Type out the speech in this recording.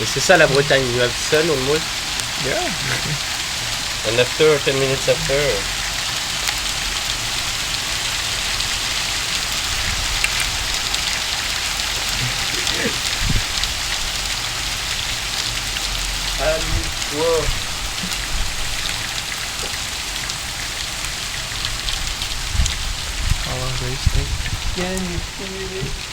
Et c'est ça la Bretagne, you have sun almost. Yeah. And after 10 minutes after. Whoa. How long do these take? Can you feel it?